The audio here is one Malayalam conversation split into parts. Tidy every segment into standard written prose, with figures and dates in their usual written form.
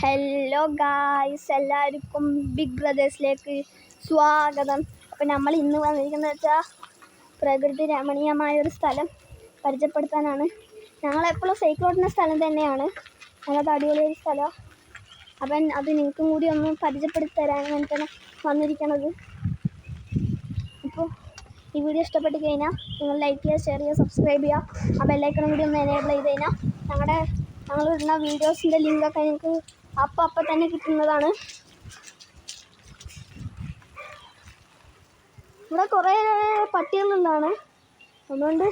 ഹലോ ഗായ്സ്, എല്ലാവർക്കും ബിഗ് ബ്രദേഴ്സിലേക്ക് സ്വാഗതം. അപ്പോൾ നമ്മൾ ഇന്ന് വന്നിരിക്കുന്നത് വെച്ചാൽ പ്രകൃതി രമണീയമായൊരു സ്ഥലം പരിചയപ്പെടുത്താനാണ്. ഞങ്ങളെപ്പോഴും സൈക്കിൾ ഓടുന്ന സ്ഥലം തന്നെയാണ്, ഞങ്ങളത് അടിപൊളിയൊരു സ്ഥലം. അപ്പം അത് നിങ്ങൾക്കും കൂടി ഒന്ന് പരിചയപ്പെടുത്തി തരാൻ വേണ്ടിയിട്ടാണ് വന്നിരിക്കുന്നത്. അപ്പോൾ ഈ വീഡിയോ ഇഷ്ടപ്പെട്ട് കഴിഞ്ഞാൽ നിങ്ങൾ ലൈക്ക് ചെയ്യുക, ഷെയർ ചെയ്യുക, സബ്സ്ക്രൈബ് ചെയ്യുക. ആ ബെല്ലൈക്കണും കൂടി ഒന്ന് എനേബിൾ ചെയ്ത് കഴിഞ്ഞാൽ ഞങ്ങളിടുന്ന വീഡിയോസിൻ്റെ ലിങ്കൊക്കെ നിങ്ങൾക്ക് അപ്പം തന്നെ കിട്ടുന്നതാണ്. ഇവിടെ കുറേ പട്ടികളുള്ളതാണ്, അതുകൊണ്ട്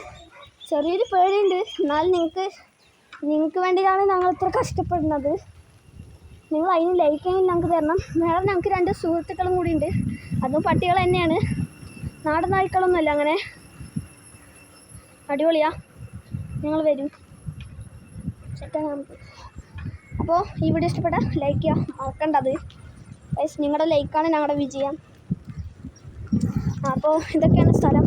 ചെറിയൊരു പേടിയുണ്ട്. എന്നാൽ നിങ്ങൾക്ക് വേണ്ടിയാണ് ഞങ്ങൾ ഇത്ര കഷ്ടപ്പെടുന്നത്. നിങ്ങൾ അതിന് ലൈക്കെങ്കിലും ഞങ്ങൾക്ക് തരണം. വേറെ ഞങ്ങൾക്ക് 2 സുഹൃത്തുക്കളും കൂടി ഉണ്ട്, അതും പട്ടികൾ തന്നെയാണ്, നാടൻ നായ്ക്കളൊന്നുമല്ല. അങ്ങനെ അടിപൊളിയാ, നിങ്ങൾ വരും സെറ്റാണ് നമുക്ക്. അപ്പോൾ ഈ വീഡിയോ ഇഷ്ടപ്പെട്ടാൽ ലൈക്ക് ചെയ്യാം, മറക്കണ്ടത് ഗൈസ്. നിങ്ങളുടെ ലൈക്കാണ് ഞങ്ങളുടെ വിജയം. അപ്പോൾ ഇതൊക്കെയാണ് സ്ഥലം.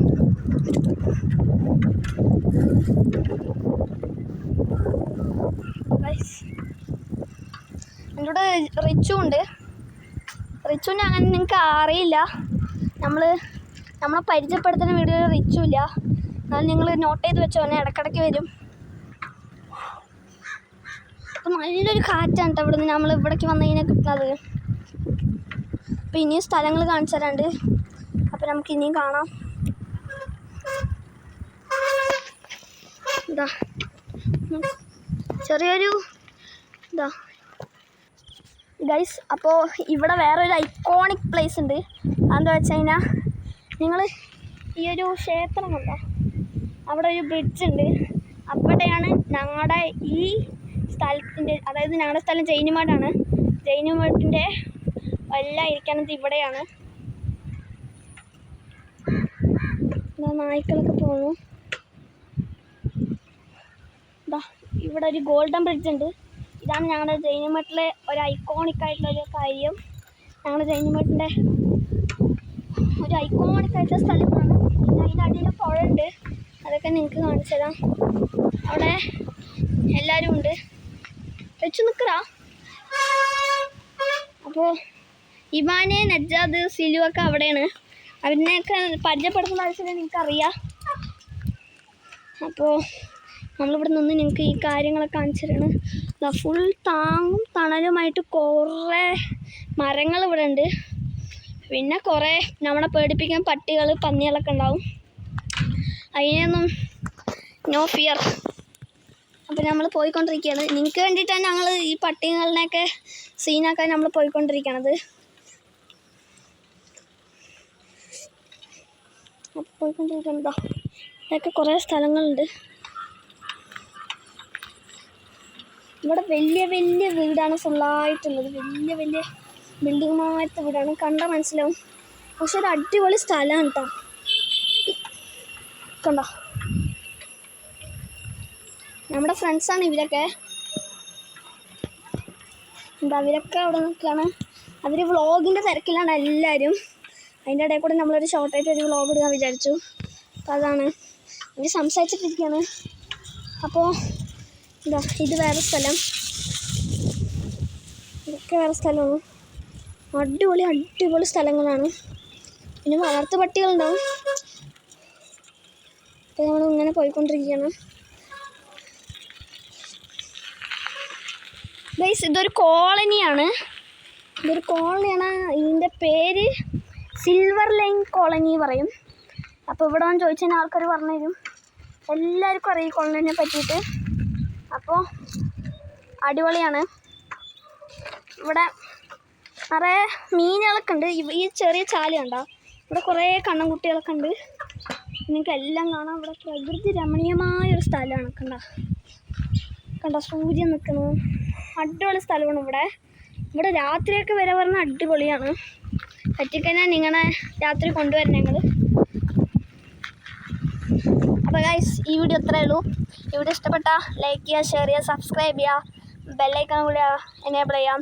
ഗൈസ്, എൻ്റെ കൂടെ റിച്ചു ഉണ്ട്. റിച്ചുവിനെ അങ്ങനെ നിങ്ങൾക്ക് അറിയില്ല, നമ്മളെ പരിചയപ്പെടുത്തുന്ന വീഡിയോയിൽ റിച്ചു ഇല്ല. എന്നാലും നിങ്ങൾ നോട്ട് ചെയ്ത് വെച്ചോ, അവനെ ഇടയ്ക്കിടയ്ക്ക് വരും. അപ്പോൾ നല്ലൊരു കാറ്റാണ് കേട്ടോ ഇവിടുന്ന് നമ്മൾ ഇവിടേക്ക് വന്നു കഴിഞ്ഞാൽ കിട്ടുന്നത്. അപ്പോൾ ഇനിയും സ്ഥലങ്ങൾ കാണിച്ചു തരാണ്ട്, അപ്പോൾ നമുക്ക് ഇനിയും കാണാം. ഇതാ ചെറിയൊരു ഇതാ ഗൈസ്. അപ്പോൾ ഇവിടെ വേറൊരു ഐക്കോണിക് പ്ലേസ് ഉണ്ട്. അതെന്താ വെച്ച് കഴിഞ്ഞാൽ, നിങ്ങൾ ഈ ഒരു ക്ഷേത്രം കണ്ടോ, അവിടെ ഒരു ബ്രിഡ്ജ് ഉണ്ട്. അവിടെയാണ് ഞങ്ങളുടെ ഈ സ്ഥലത്തിൻ്റെ, അതായത് ഞങ്ങളുടെ സ്ഥലം ജൈനിമാടാണ്. ജൈനിമാട്ടിൻ്റെ എല്ലാം ഇരിക്കുന്നത് ഇവിടെയാണ്. നായ്ക്കളൊക്കെ പോകുന്നു. ഇതാ ഇവിടെ ഒരു ഗോൾഡൻ ബ്രിഡ്ജ് ഉണ്ട്. ഇതാണ് ഞങ്ങളുടെ ജൈനിമഠിലെ ഒരു ഐക്കോണിക്കായിട്ടുള്ളൊരു കാര്യം. ഞങ്ങളുടെ ജൈനിമഠിൻ്റെ ഒരു ഐക്കോണിക്കായിട്ടുള്ള സ്ഥലമാണ്. പിന്നെ അതിൻ്റെ അടിയിൽ പുഴ ഉണ്ട്, അതൊക്കെ നിങ്ങൾക്ക് കാണിച്ചു തരാം. അവിടെ എല്ലാവരും ഉണ്ട്. വെച്ചു നിൽക്കറാ. അപ്പോൾ ഇവാന്, നജാദ്, സിലു ഒക്കെ അവിടെയാണ്. അവരിനെയൊക്കെ പരിചയപ്പെടുത്തുന്ന ആവശ്യം നിങ്ങൾക്കറിയാം. അപ്പോൾ നമ്മളിവിടെ നിന്ന് നിങ്ങൾക്ക് ഈ കാര്യങ്ങളൊക്കെ കാണിച്ചു തരണം. ഫുൾ താങ്ങും തണലുമായിട്ട് കുറേ മരങ്ങൾ ഇവിടെ ഉണ്ട്. പിന്നെ കുറേ നമ്മളെ പേടിപ്പിക്കാൻ പട്ടികൾ, പന്നികളൊക്കെ ഉണ്ടാവും. അതിനൊന്നും നോ ഫിയർ. അപ്പോൾ നമ്മൾ പോയിക്കൊണ്ടിരിക്കുകയാണ്. നിങ്ങൾക്ക് വേണ്ടിയിട്ടാണ് ഞങ്ങൾ ഈ പട്ടികളിനെയൊക്കെ സീനാക്കാൻ നമ്മൾ പോയിക്കൊണ്ടിരിക്കണത്. അപ്പോൾ പോയിക്കൊണ്ടിരിക്കണതാ, ഇതൊക്കെ കുറേ സ്ഥലങ്ങളുണ്ട്. ഇവിടെ വലിയ വലിയ വീടാണ് ഫുള്ളായിട്ടുള്ളത്. വലിയ വലിയ ബിൽഡിങ്ങുമായിട്ട് വീടാണ്, കണ്ടാൽ മനസ്സിലാവും. പക്ഷെ ഒരു അടിപൊളി സ്ഥലമാണ് കേട്ടോ. കണ്ടോ, നമ്മുടെ ഫ്രണ്ട്സാണ് ഇവരൊക്കെ. അവരൊക്കെ അവിടെ നിൽക്കുകയാണ്. അവർ വ്ളോഗിൻ്റെ തിരക്കിലാണ് എല്ലാവരും. അതിൻ്റെ ഇടയിൽ കൂടെ നമ്മളൊരു ഷോർട്ടായിട്ട് ഒരു വ്ളോഗ് എടുക്കാൻ വിചാരിച്ചു. അപ്പോൾ അതാണ് അവർ സംസാരിച്ചിട്ടിരിക്കുകയാണ്. അപ്പോൾ എന്താ, ഇത് വേറെ സ്ഥലം, ഇതൊക്കെ വേറെ സ്ഥലമാണ്. അടിപൊളി അടിപൊളി സ്ഥലങ്ങളാണ്. പിന്നെ വളർത്തു പട്ടികളുണ്ടാവും. അപ്പോൾ നമ്മൾ ഇങ്ങനെ പോയിക്കൊണ്ടിരിക്കുകയാണ്. ഗൈസ്, ഇതൊരു കോളനിയാണ്. ഇതിൻ്റെ പേര് സിൽവർ ലൈൻ കോളനി പറയും. അപ്പോൾ ഇവിടെ വന്ന് ചോദിച്ചാൽ ആൾക്കാർ പറഞ്ഞു തരും. എല്ലാവർക്കും അറിയാം ഈ കോളനിനെ പറ്റിയിട്ട്. അപ്പോൾ അടിപൊളിയാണ്. ഇവിടെ നിറയെ മീനുകളൊക്കെ ഉണ്ട്. ഈ ചെറിയ ചാല് കണ്ടോ, ഇവിടെ കുറേ കണ്ണൻകുട്ടികളൊക്കെ ഉണ്ട്. നിങ്ങൾക്ക് എല്ലാം കാണാം. ഇവിടെ പ്രകൃതി രമണീയമായൊരു സ്ഥലമാണ്. കണ്ടോ സൂര്യൻ നിൽക്കുന്നു. അടിപൊളി സ്ഥലമാണ് ഇവിടെ രാത്രിയൊക്കെ വരെ പറഞ്ഞാൽ അടിപൊളിയാണ്. പറ്റിക്കഴിഞ്ഞാൽ നിങ്ങളെ രാത്രി കൊണ്ടുവരണം ഞങ്ങൾ. അപ്പോൾ ഗൈസ്, ഈ വീഡിയോ ഇത്രയേ ഉള്ളൂ. ഈ വീഡിയോ ഇഷ്ടപ്പെട്ടാൽ ലൈക്ക് ചെയ്യുക, ഷെയർ ചെയ്യുക, സബ്സ്ക്രൈബ് ചെയ്യുക, ബെല്ലൈക്കൺ കൂടി എനേബിൾ ചെയ്യാം.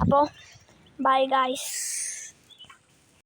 അപ്പോൾ ബൈ ഗൈസ്.